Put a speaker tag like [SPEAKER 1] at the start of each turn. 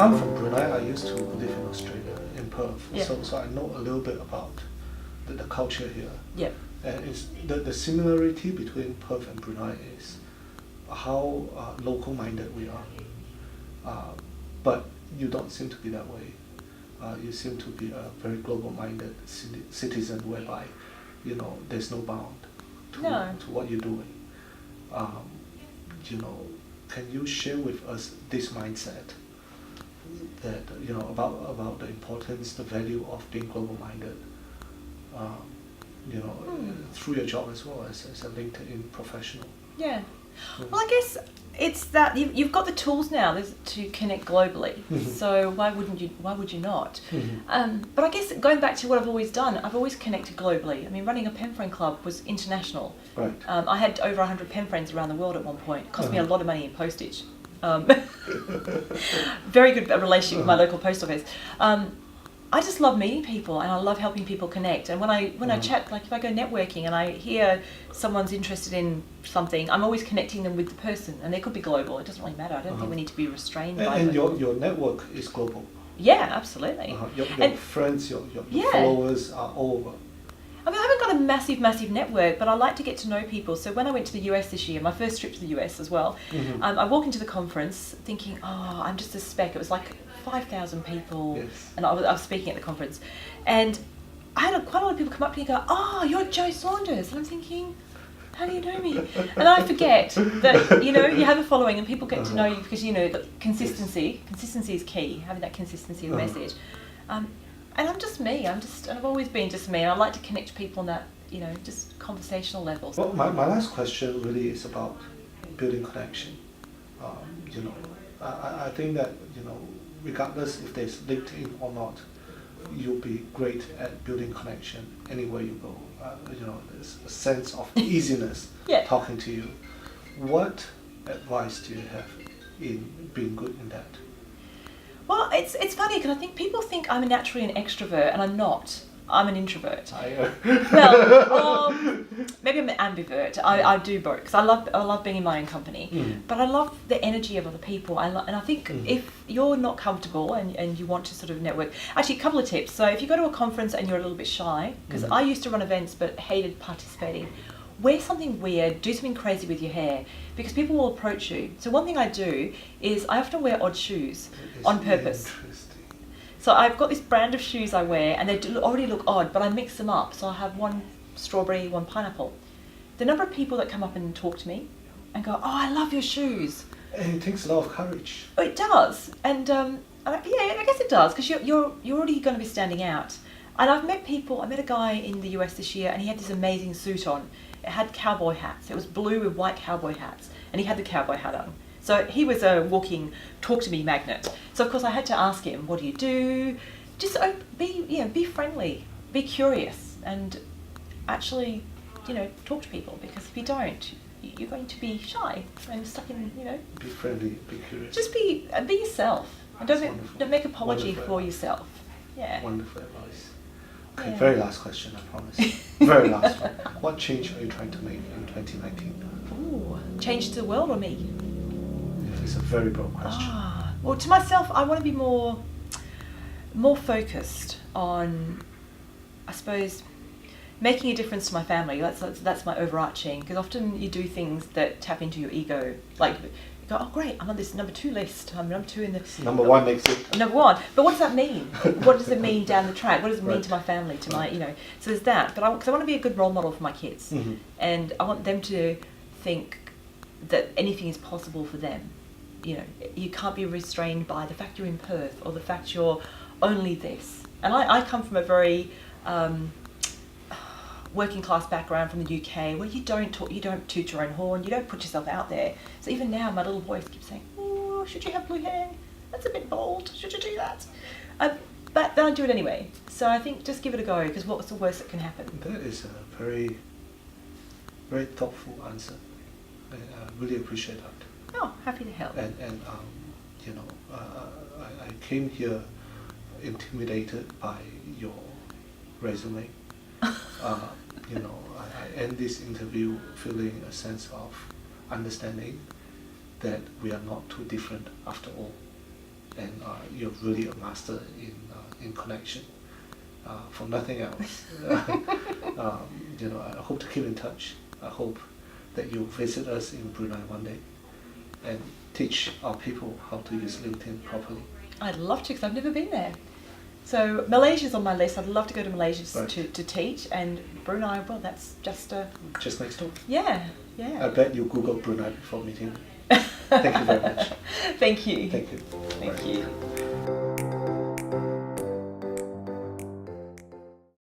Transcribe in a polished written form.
[SPEAKER 1] I'm from Brunei. I used to live in Australia, in Perth.
[SPEAKER 2] Yeah.
[SPEAKER 1] So I know a little bit about the culture here.
[SPEAKER 2] Yeah.
[SPEAKER 1] And it's the similarity between Perth and Brunei is how local-minded we are. But you don't seem to be that way. You seem to be a very global-minded citizen, whereby, you know, there's no bound to what you're doing. You know, can you share with us this mindset that, you know, about the importance, the value of being global-minded? You know, through your job as well as a LinkedIn professional.
[SPEAKER 2] Yeah. Well, I guess it's that you've got the tools now to connect globally. So why would you not? But I guess going back to what I've always done, I've always connected globally. I mean, running a pen friend club was international.
[SPEAKER 1] Right.
[SPEAKER 2] I had over 100 pen friends around the world at one point. It cost me a lot of money in postage. Very good relationship with my local post office. I just love meeting people and I love helping people connect. And when I chat, like if I go networking and I hear someone's interested in something, I'm always connecting them with the person. And they could be global. It doesn't really matter. I don't think we need to be restrained by
[SPEAKER 1] And
[SPEAKER 2] them.
[SPEAKER 1] your network is global.
[SPEAKER 2] Yeah, absolutely.
[SPEAKER 1] Your
[SPEAKER 2] And
[SPEAKER 1] friends, your followers are all over.
[SPEAKER 2] I mean, I haven't got a massive network, but I like to get to know people. So when I went to the US this year, my first trip to the US as well, I walk into the conference thinking, oh, I'm just a speck. It was like 5,000 people,
[SPEAKER 1] Yes.
[SPEAKER 2] and I was speaking at the conference. And I had quite a lot of people come up to me and go, oh, you're Joe Saunders. And I'm thinking, how do you know me? And I forget that, you know, you have a following and people get to know you because, you know, the consistency is key, having that consistency of message. And I'm just me. and I've always been just me. And I like to connect people on that, you know, just conversational level.
[SPEAKER 1] Well, my last question really is about building connection. You know, I think that, you know, regardless if there's LinkedIn or not, you'll be great at building connection anywhere you go. You know, there's a sense of easiness talking to you. What advice do you have in being good in that?
[SPEAKER 2] Well, it's funny because I think people think I'm naturally an extrovert and I'm not. I'm an introvert. Well, maybe I'm an ambivert. I do both because I love being in my own company, but I love the energy of other people. And I think if you're not comfortable and you want to sort of network, actually a couple of tips. So if you go to a conference and you're a little bit shy, because I used to run events but hated participating, wear something weird, do something crazy with your hair, because people will approach you. So one thing I do is I often wear odd shoes on purpose. So I've got this brand of shoes I wear, and they already look odd, but I mix them up. So I have one strawberry, one pineapple. The number of people that come up and talk to me and go, oh, I love your shoes.
[SPEAKER 1] And it takes a lot of courage.
[SPEAKER 2] Oh, it does. And yeah, I guess it does, because you're already going to be standing out. And I've met people, I met a guy in the US this year, and he had this amazing suit on. It had cowboy hats. It was blue with white cowboy hats, and he had the cowboy hat on. So he was a walking talk to me magnet. So of course I had to ask him, what do you do? Just be friendly, be curious, and actually, you know, talk to people, because if you don't, you're going to be shy and stuck in, you know.
[SPEAKER 1] Be friendly, be curious.
[SPEAKER 2] Just be yourself, and don't make apology for yourself. Yeah.
[SPEAKER 1] Wonderful advice. Okay,
[SPEAKER 2] Yeah.
[SPEAKER 1] very last question, I promise. Very last one. What change are you trying to make in 2019?
[SPEAKER 2] Ooh, change to the world or me?
[SPEAKER 1] It's a very broad question.
[SPEAKER 2] Well, to myself, I want to be more focused on, I suppose, making a difference to my family. That's my overarching, because often you do things that tap into your ego. Like, you go, oh great, I'm on this number 2 list. I'm number 2 in the...
[SPEAKER 1] Number 1 makes it...
[SPEAKER 2] Number 1. But what does that mean? What does it mean down the track? What does it mean to my family, to my, you know... So there's that. But because I want to be a good role model for my kids. And I want them to think that anything is possible for them. You know, you can't be restrained by the fact you're in Perth or the fact you're only this. And I come from a very working class background from the UK, where you don't toot your own horn, you don't put yourself out there. So even now, my little voice keeps saying, "Oh, should you have blue hair? That's a bit bold. Should you do that?" But then I do it anyway. So I think just give it a go, because what's the worst that can happen?
[SPEAKER 1] That is a very, very thoughtful answer. I really appreciate that.
[SPEAKER 2] Oh, happy to help.
[SPEAKER 1] And you know, I came here intimidated by your resume. You know, I end this interview feeling a sense of understanding that we are not too different after all. and you're really a master in connection. For nothing else, I hope to keep in touch. I hope that you'll visit us in Brunei one day and teach our people how to use LinkedIn properly.
[SPEAKER 2] I'd love to, because I've never been there. So Malaysia's on my list. I'd love to go to Malaysia
[SPEAKER 1] Right.
[SPEAKER 2] to teach, and Brunei, well, that's just
[SPEAKER 1] Just next door.
[SPEAKER 2] yeah.
[SPEAKER 1] I bet you Googled Brunei before meeting me. Thank you very much.
[SPEAKER 2] Thank you.
[SPEAKER 1] Thank you.
[SPEAKER 2] Thank
[SPEAKER 1] Right.
[SPEAKER 2] you.